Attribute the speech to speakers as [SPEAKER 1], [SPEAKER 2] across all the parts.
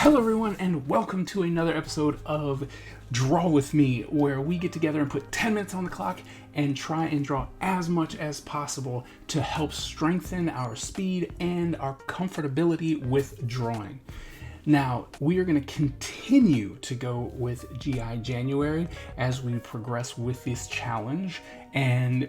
[SPEAKER 1] Hello everyone and welcome to another episode of Draw With Me, where we get together and put 10 minutes on the clock and try and draw as much as possible to help strengthen our speed and our comfortability with drawing. Now, we are going to continue to go with GI January as we progress with this challenge. And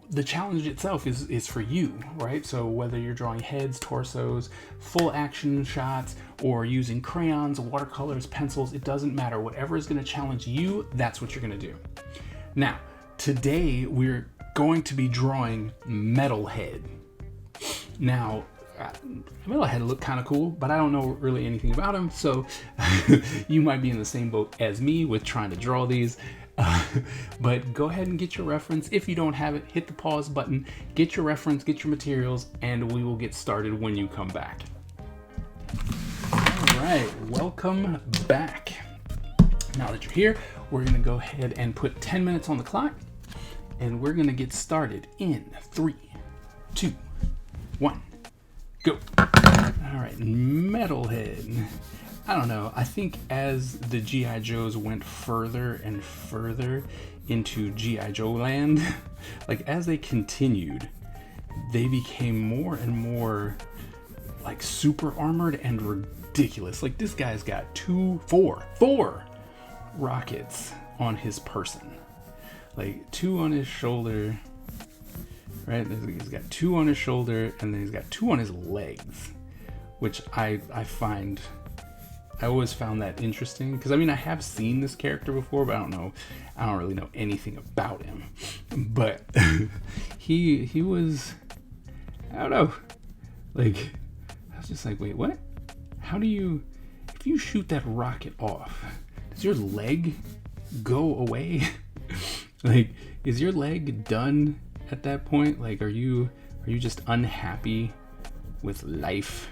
[SPEAKER 1] the challenge itself is for you, right? So whether you're drawing heads, torsos, full action shots, or using crayons, watercolors, pencils, it doesn't matter. Whatever is going to challenge you, that's what you're going to do. Now, today we're going to be drawing Metalhead. Now, Metalhead look kind of cool, but I don't know really anything about him, so you might be in the same boat as me with trying to draw these. But go ahead and get your reference. If you don't have it, hit the pause button, get your reference, get your materials, and we will get started when you come back. All right, welcome back. Now that you're here, we're going to go ahead and put 10 minutes on the clock, and we're going to get started in 3, 2, 1. Go. All right, Metalhead. I don't know. I think as the G.I. Joes went further and further into G.I. Joe land, like as they continued, they became more and more like super armored and ridiculous. Like this guy's got four rockets on his person, like 2 on his shoulder. Right, he's got 2 on his shoulder, and then he's got 2 on his legs, which I always found that interesting, because I mean I have seen this character before, but I don't really know anything about him. But he was, I don't know, like I was just like, wait, what? How do you, if you shoot that rocket off, does your leg go away? Like, is your leg done at that point? Like, are you just unhappy with life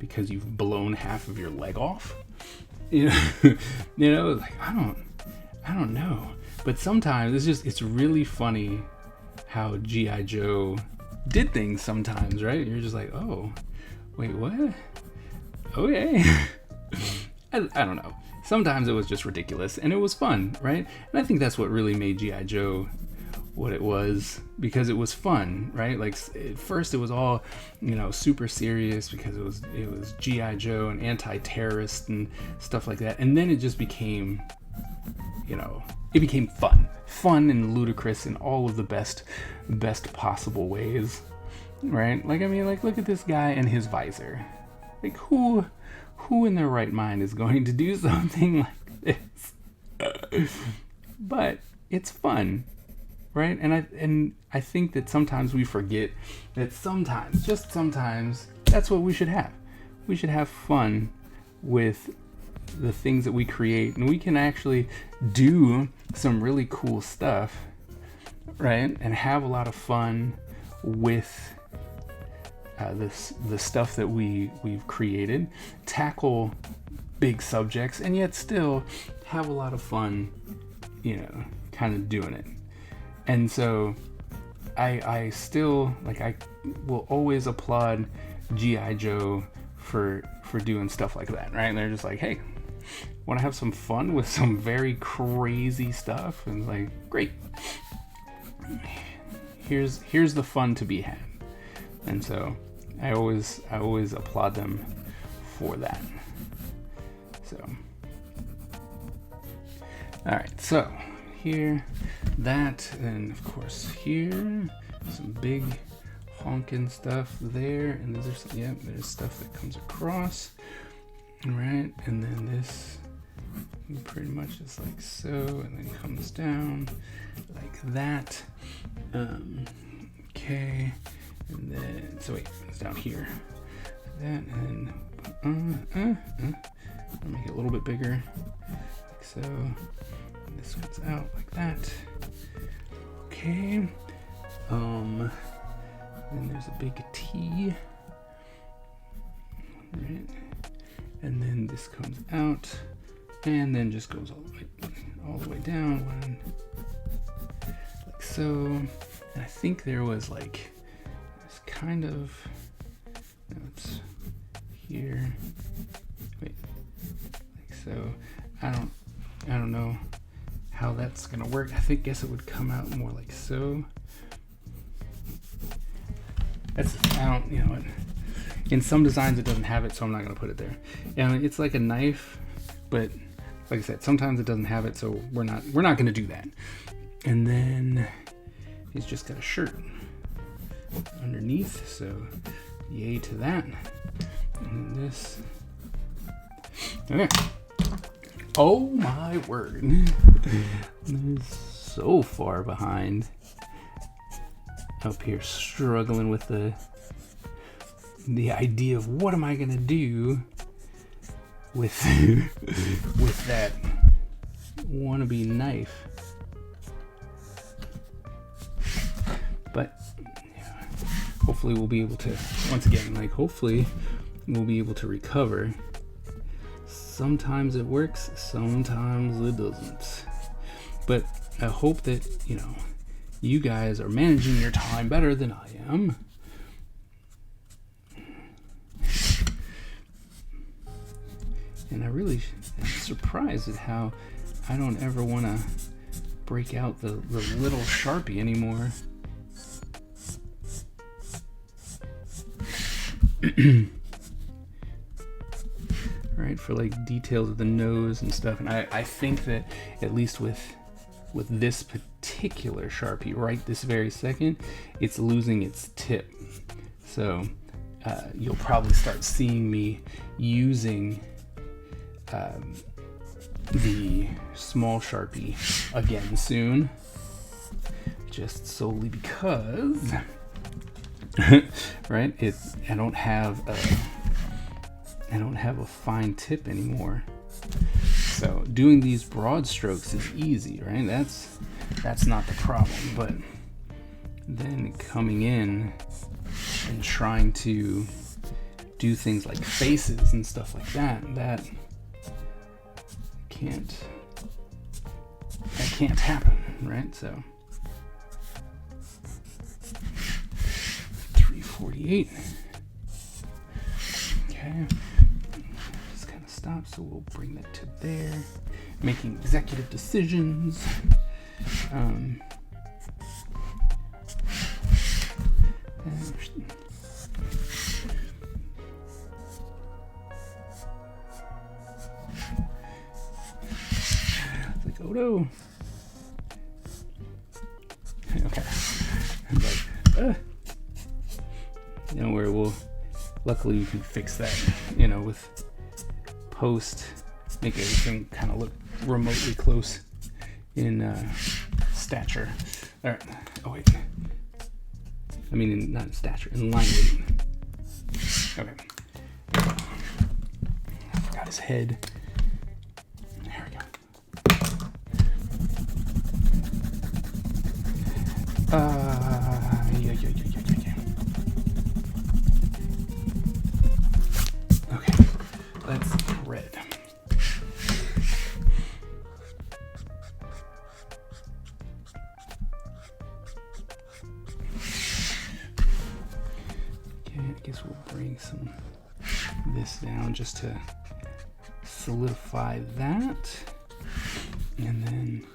[SPEAKER 1] because you've blown half of your leg off? You know, like I don't know. But sometimes it's really funny how G.I. Joe did things sometimes, right? You're just like, oh, wait, what? Okay. I don't know. Sometimes it was just ridiculous and it was fun, right? And I think that's what really made G.I. Joe what it was, because it was fun, right? Like at first it was all, super serious because it was G.I. Joe and anti-terrorist and stuff like that, and then it just became, it became fun and ludicrous in all of the best possible ways, right? Like, I mean, like, look at this guy and his visor. Like, who in their right mind is going to do something like this? But it's fun. Right? And I think that sometimes we forget that just sometimes, that's what we should have. We should have fun with the things that we create, and we can actually do some really cool stuff, right? And have a lot of fun with the stuff that we've created, tackle big subjects, and yet still have a lot of fun, kind of doing it. And so I still, like, I will always applaud G.I. Joe for doing stuff like that, right? And they're just like, hey, want to have some fun with some very crazy stuff? And like, great. Here's the fun to be had. And so I always applaud them for that. So, all right, so here, that, and of course here, some big honking stuff there, and there's stuff that comes across, right? And then this pretty much is like so, and then comes down like that. Okay, and then so wait, it's down here. That, and then I'll make it a little bit bigger, like so. This comes out like that. Okay. Then there's a big T. Right. And then this comes out, and then just goes all the way down, like so. And I think there was like this kind of, no, it's here. Wait, So I don't know how that's gonna work. Guess it would come out more like so. In some designs it doesn't have it, so I'm not gonna put it there. And it's like a knife, but like I said, sometimes it doesn't have it, so we're not gonna do that. And then he's just got a shirt underneath, so yay to that. And then this. Okay. Oh my word. This is so far behind. Up here struggling with the idea of what am I gonna do with with that wannabe knife. But yeah, hopefully we'll be able to, once again, hopefully we'll be able to recover. Sometimes it works, sometimes it doesn't. But I hope that, you guys are managing your time better than I am. And I really am surprised at how I don't ever want to break out the little Sharpie anymore. Right, for details of the nose and stuff. And I think that at least with this particular Sharpie right this very second, it's losing its tip. So you'll probably start seeing me using the small Sharpie again soon, just solely because right, I don't have a fine tip anymore. So doing these broad strokes is easy, right? That's not the problem. But then coming in and trying to do things like faces and stuff like that can't happen, right? So 348. Okay. Just kind of stop, so we'll bring that to there. Making executive decisions. It's oh no. Okay. Where luckily we can fix that, with post, make everything kind of look remotely close in stature. All right. Oh wait. I mean, not in stature, in line weight. Okay. I forgot his head. There we go. Yeah. Okay, let's red. Okay, I guess we'll bring this down just to solidify that, and then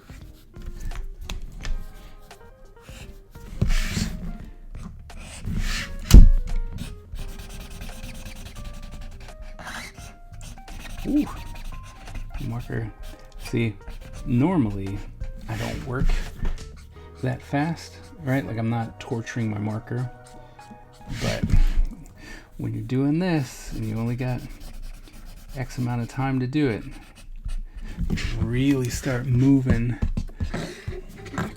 [SPEAKER 1] marker. See, normally I don't work that fast, right? I'm not torturing my marker, but when you're doing this and you only got X amount of time to do it, you really start moving.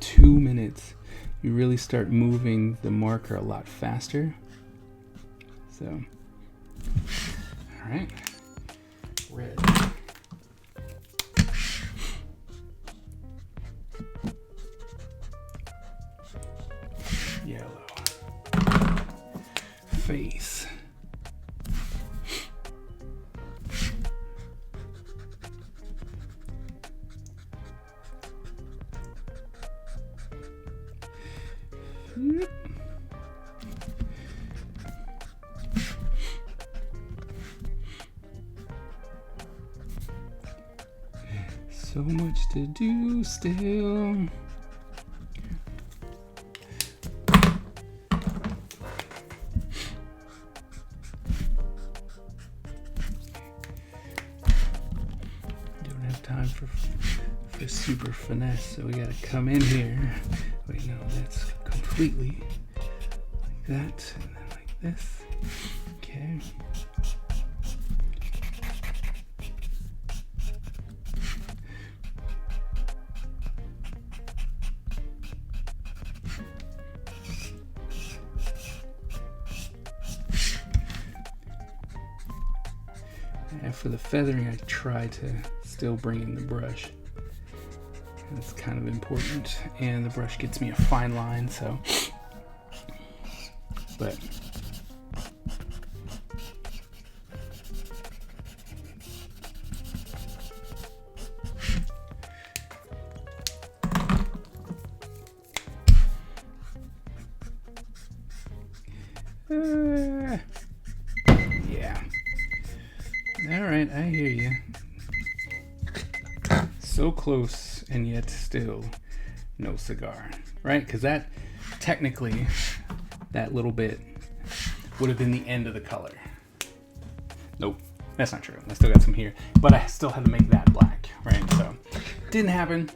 [SPEAKER 1] 2 minutes, you really start moving the marker a lot faster. So, all right, red. Yellow. Face. So much to do still. Don't have time for super finesse, so we gotta come in here. Wait, no, that's completely like that, and then like this. Okay. And for the feathering, I try to still bring in the brush. That's kind of important. And the brush gets me a fine line, so. But. Yeah. All right, I hear you. So close, and yet still no cigar, right? Because that, technically, that little bit would have been the end of the color. Nope, that's not true. I still got some here, but I still had to make that black, right? So, didn't happen.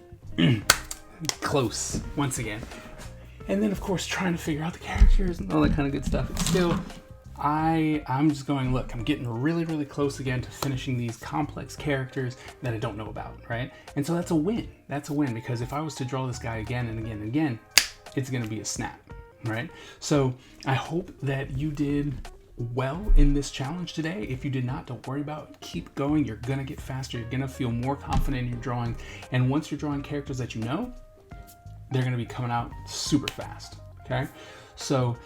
[SPEAKER 1] Close, once again. And then, of course, trying to figure out the characters and all that kind of good stuff. It's still, I'm just going, look, I'm getting really, really close again to finishing these complex characters that I don't know about, right? And so that's a win. That's a win, because if I was to draw this guy again and again and again, it's going to be a snap, right? So I hope that you did well in this challenge today. If you did not, don't worry about it. Keep going. You're going to get faster. You're going to feel more confident in your drawing. And once you're drawing characters that you know, they're going to be coming out super fast, okay? So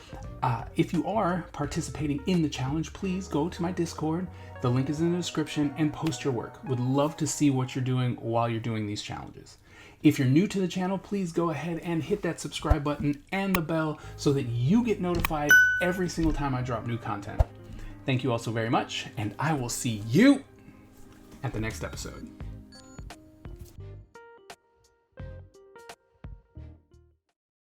[SPEAKER 1] if you are participating in the challenge, please go to my Discord. The link is in the description, and post your work. Would love to see what you're doing while you're doing these challenges. If you're new to the channel, please go ahead and hit that subscribe button and the bell so that you get notified every single time I drop new content. Thank you all so very much, and I will see you at the next episode.